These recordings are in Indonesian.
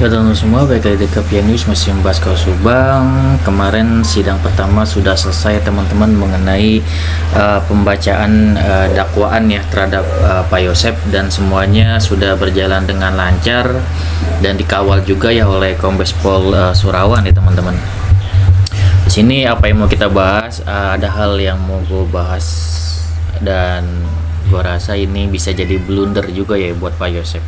Teman-teman semua, balik lagi di Kapia News, masih membahas kasus Subang. Kemarin sidang pertama sudah selesai teman-teman mengenai pembacaan dakwaan ya terhadap Pak Yosep, dan semuanya sudah berjalan dengan lancar dan dikawal juga ya oleh Kombes Pol Surawan ya teman-teman. Di sini apa yang mau kita bahas, ada hal yang mau gue bahas dan gue rasa ini bisa jadi blunder juga ya buat Pak Yosep.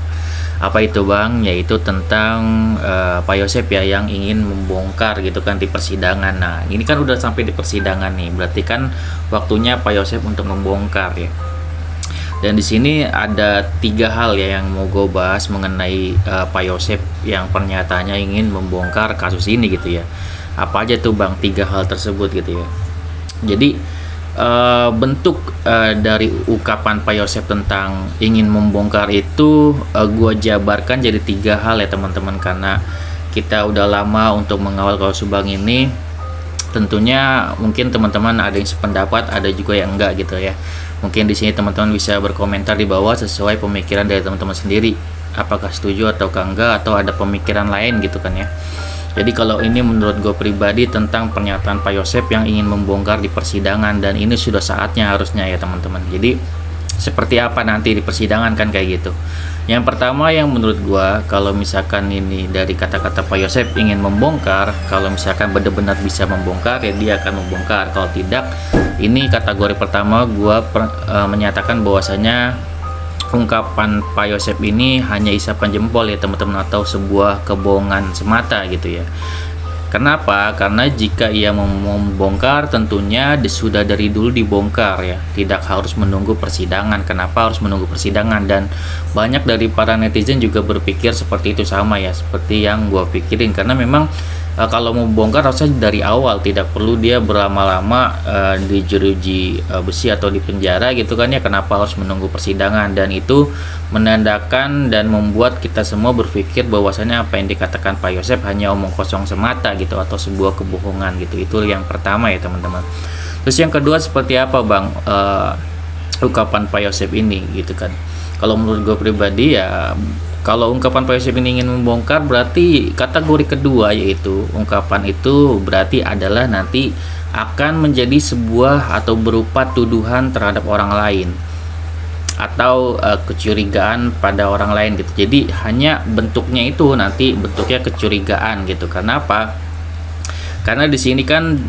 Apa itu Bang? Yaitu tentang Pak Yosep ya yang ingin membongkar gitu kan di persidangan. Nah ini kan udah sampai di persidangan nih, berarti kan waktunya Pak Yosep untuk membongkar ya. Dan di sini ada 3 hal ya yang mau gue bahas mengenai Pak Yosep yang pernyataannya ingin membongkar kasus ini gitu ya. Apa aja tuh Bang 3 hal tersebut gitu ya. Jadi bentuk dari ungkapan Pak Yosep tentang ingin membongkar itu gua jabarkan jadi 3 hal ya teman-teman, karena kita udah lama untuk mengawal kasus Subang ini. Tentunya mungkin teman-teman ada yang sependapat, ada juga yang enggak gitu ya. Mungkin di sini teman-teman bisa berkomentar di bawah sesuai pemikiran dari teman-teman sendiri, apakah setuju ataukah enggak, atau ada pemikiran lain gitu kan ya. Jadi kalau ini menurut gue pribadi tentang pernyataan Pak Yosep yang ingin membongkar di persidangan, dan ini sudah saatnya harusnya ya teman-teman. Jadi seperti apa nanti di persidangan kan kayak gitu. Yang pertama yang menurut gue, kalau misalkan ini dari kata-kata Pak Yosep ingin membongkar, kalau misalkan benar-benar bisa membongkar ya dia akan membongkar. Kalau tidak, ini kategori pertama gue menyatakan bahwasanya ungkapan Pak Yosep ini hanya isapan jempol ya teman-teman, atau sebuah kebohongan semata gitu ya. Kenapa? Karena jika ia mau membongkar tentunya sudah dari dulu dibongkar ya, tidak harus menunggu persidangan. Kenapa harus menunggu persidangan? Dan banyak dari para netizen juga berpikir seperti itu, sama ya seperti yang gue pikirin, karena memang kalau mau bongkar harusnya dari awal, tidak perlu dia berlama-lama di jeruji besi atau di penjara gitu kan ya. Kenapa harus menunggu persidangan? Dan itu menandakan dan membuat kita semua berpikir bahwasanya apa yang dikatakan Pak Yosep hanya omong kosong semata gitu, atau sebuah kebohongan gitu. Itu yang pertama ya teman-teman. Terus yang kedua, seperti apa Bang ungkapan Pak Yosep ini gitu kan. Kalau menurut gue pribadi ya, kalau ungkapan Pak Yosep ini ingin membongkar, berarti kategori kedua, yaitu ungkapan itu berarti adalah nanti akan menjadi sebuah atau berupa tuduhan terhadap orang lain, atau kecurigaan pada orang lain gitu. Jadi hanya bentuknya itu nanti bentuknya kecurigaan gitu. Kenapa? Karena di sini kan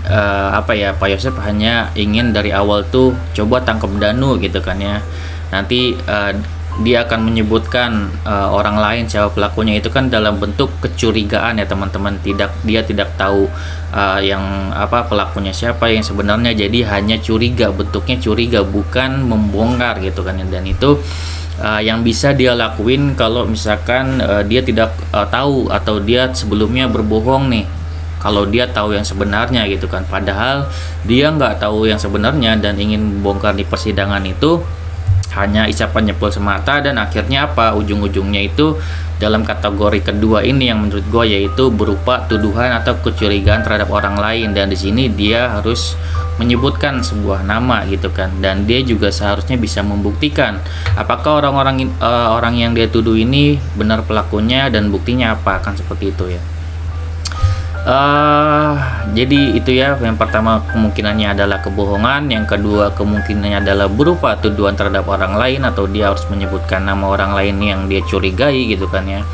Pak Yosep hanya ingin dari awal tuh coba tangkap Danu gitu kan ya. Nanti dia akan menyebutkan orang lain siapa pelakunya, itu kan dalam bentuk kecurigaan ya teman-teman. Dia tidak tahu yang pelakunya siapa yang sebenarnya, jadi hanya curiga, bentuknya curiga, bukan membongkar gitu kan. Dan itu yang bisa dia lakuin kalau misalkan dia tidak tahu, atau dia sebelumnya berbohong nih kalau dia tahu yang sebenarnya gitu kan. Padahal dia nggak tahu yang sebenarnya dan ingin membongkar di persidangan itu hanya isapan jempol semata. Dan akhirnya ujung-ujungnya itu dalam kategori kedua ini yang menurut gue, yaitu berupa tuduhan atau kecurigaan terhadap orang lain. Dan di sini dia harus menyebutkan sebuah nama gitu kan, dan dia juga seharusnya bisa membuktikan apakah orang yang dia tuduh ini benar pelakunya dan buktinya apa, kan seperti itu ya. Jadi itu ya, yang pertama kemungkinannya adalah kebohongan, yang kedua kemungkinannya adalah berupa tuduhan terhadap orang lain, atau dia harus menyebutkan nama orang lain yang dia curigai gitu kan ya.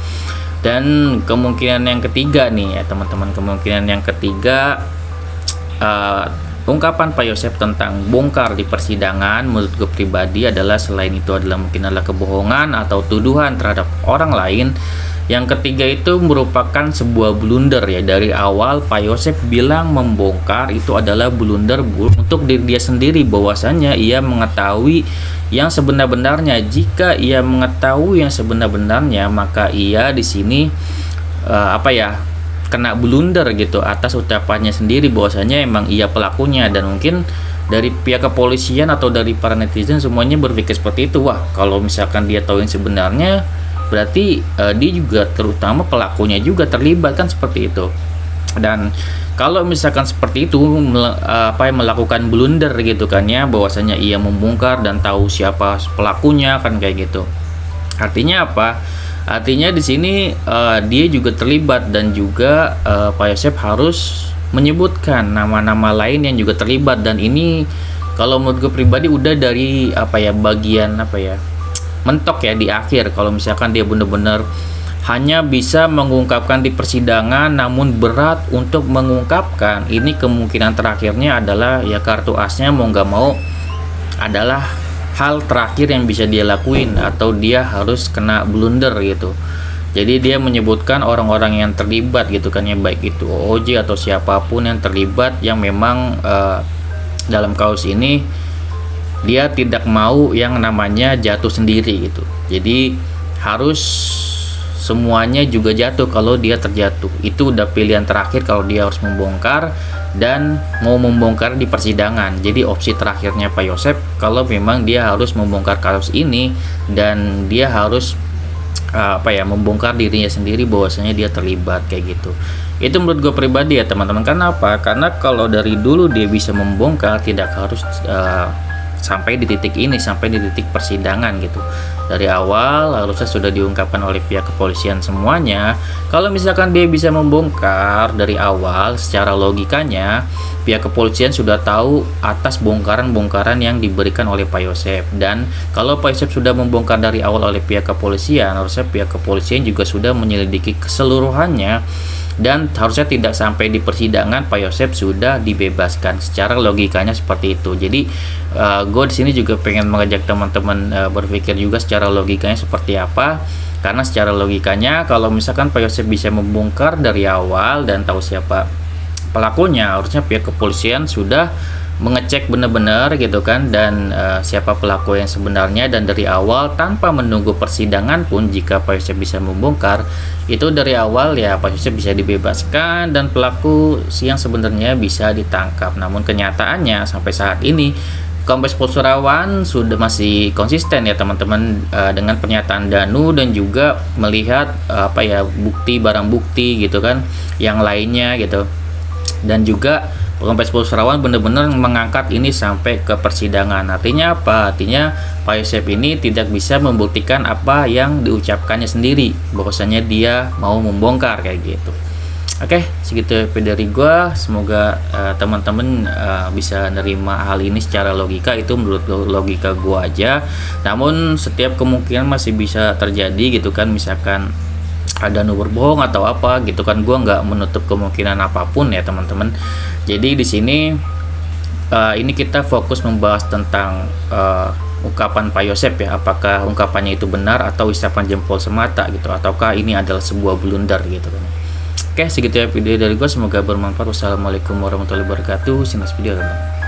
Dan kemungkinan yang ketiga nih ya teman-teman, kemungkinan yang ketiga ungkapan Pak Yosep tentang bongkar di persidangan menurut gue pribadi adalah, selain itu adalah mungkin adalah kebohongan atau tuduhan terhadap orang lain. Yang ketiga itu merupakan sebuah blunder ya. Dari awal Pak Yosep bilang membongkar itu adalah blunder untuk diri dia sendiri, bahwasannya ia mengetahui yang sebenar-benarnya. Jika ia mengetahui yang sebenar-benarnya, maka ia di sini kena blunder gitu atas ucapannya sendiri bahwasanya emang ia pelakunya. Dan mungkin dari pihak kepolisian atau dari para netizen semuanya berpikir seperti itu. Wah, kalau misalkan dia tahu yang sebenarnya, berarti dia juga, terutama pelakunya juga terlibat, kan seperti itu. Dan kalau misalkan seperti itu melakukan blunder gitu kan ya, bahwasanya ia membongkar dan tahu siapa pelakunya kan kayak gitu, Artinya apa? Artinya di sini dia juga terlibat, dan juga Pak Yosep harus menyebutkan nama-nama lain yang juga terlibat. Dan ini kalau menurut gue pribadi udah dari apa ya, bagian apa ya, mentok ya di akhir. Kalau misalkan dia benar-benar hanya bisa mengungkapkan di persidangan, namun berat untuk mengungkapkan, ini kemungkinan terakhirnya adalah ya kartu asnya mau nggak mau adalah hal terakhir yang bisa dia lakuin, atau dia harus kena blunder gitu. Jadi dia menyebutkan orang-orang yang terlibat gitu kan ya, baik itu OJ atau siapapun yang terlibat, yang memang dalam kasus ini dia tidak mau yang namanya jatuh sendiri gitu. Jadi harus semuanya juga jatuh kalau dia terjatuh. Itu udah pilihan terakhir kalau dia harus membongkar dan mau membongkar di persidangan. Jadi opsi terakhirnya Pak Yosep kalau memang dia harus membongkar kasus ini, dan dia harus membongkar dirinya sendiri bahwasanya dia terlibat kayak gitu. Itu menurut gue pribadi ya teman-teman. Kenapa? Karena kalau dari dulu dia bisa membongkar, tidak harus sampai di titik ini, sampai di titik persidangan gitu. Dari awal harusnya sudah diungkapkan oleh pihak kepolisian semuanya. Kalau misalkan dia bisa membongkar dari awal, secara logikanya pihak kepolisian sudah tahu atas bongkaran-bongkaran yang diberikan oleh Pak Yosep. Dan kalau Pak Yosep sudah membongkar dari awal oleh pihak kepolisian, harusnya pihak kepolisian juga sudah menyelidiki keseluruhannya, dan harusnya tidak sampai di persidangan Pak Yosep sudah dibebaskan. Secara logikanya seperti itu. Jadi gue di sini juga pengen mengajak teman-teman berpikir juga secara logikanya seperti apa. Karena secara logikanya kalau misalkan Pak Yosep bisa membongkar dari awal dan tahu siapa pelakunya, harusnya pihak kepolisian sudah mengecek benar-benar gitu kan, dan siapa pelaku yang sebenarnya, dan dari awal tanpa menunggu persidangan pun jika Pak Yosep bisa membongkar itu dari awal, ya Pak Yosep bisa dibebaskan dan pelaku yang sebenarnya bisa ditangkap. Namun kenyataannya sampai saat ini Kombes Pol Surawan sudah masih konsisten ya teman-teman dengan pernyataan Danu, dan juga melihat bukti, barang bukti gitu kan yang lainnya gitu. Dan juga Kombes Pol Surawan benar-benar mengangkat ini sampai ke persidangan. Artinya apa? Artinya Pak Yosep ini tidak bisa membuktikan apa yang diucapkannya sendiri, bahwasanya dia mau membongkar kayak gitu. Oke, segitu dari gua. Semoga teman-teman bisa nerima hal ini secara logika. Itu menurut logika gua aja. Namun setiap kemungkinan masih bisa terjadi gitu kan, misalkan ada berbohong atau apa gitu kan, gua nggak menutup kemungkinan apapun ya teman-teman. Jadi di sini ini kita fokus membahas tentang ungkapan Pak Yosep ya, apakah ungkapannya itu benar atau isapan jempol semata gitu, ataukah ini adalah sebuah blunder gitu kan. Oke, segitu ya video dari gue, semoga bermanfaat. Wassalamualaikum warahmatullahi wabarakatuh. See you next video teman-teman.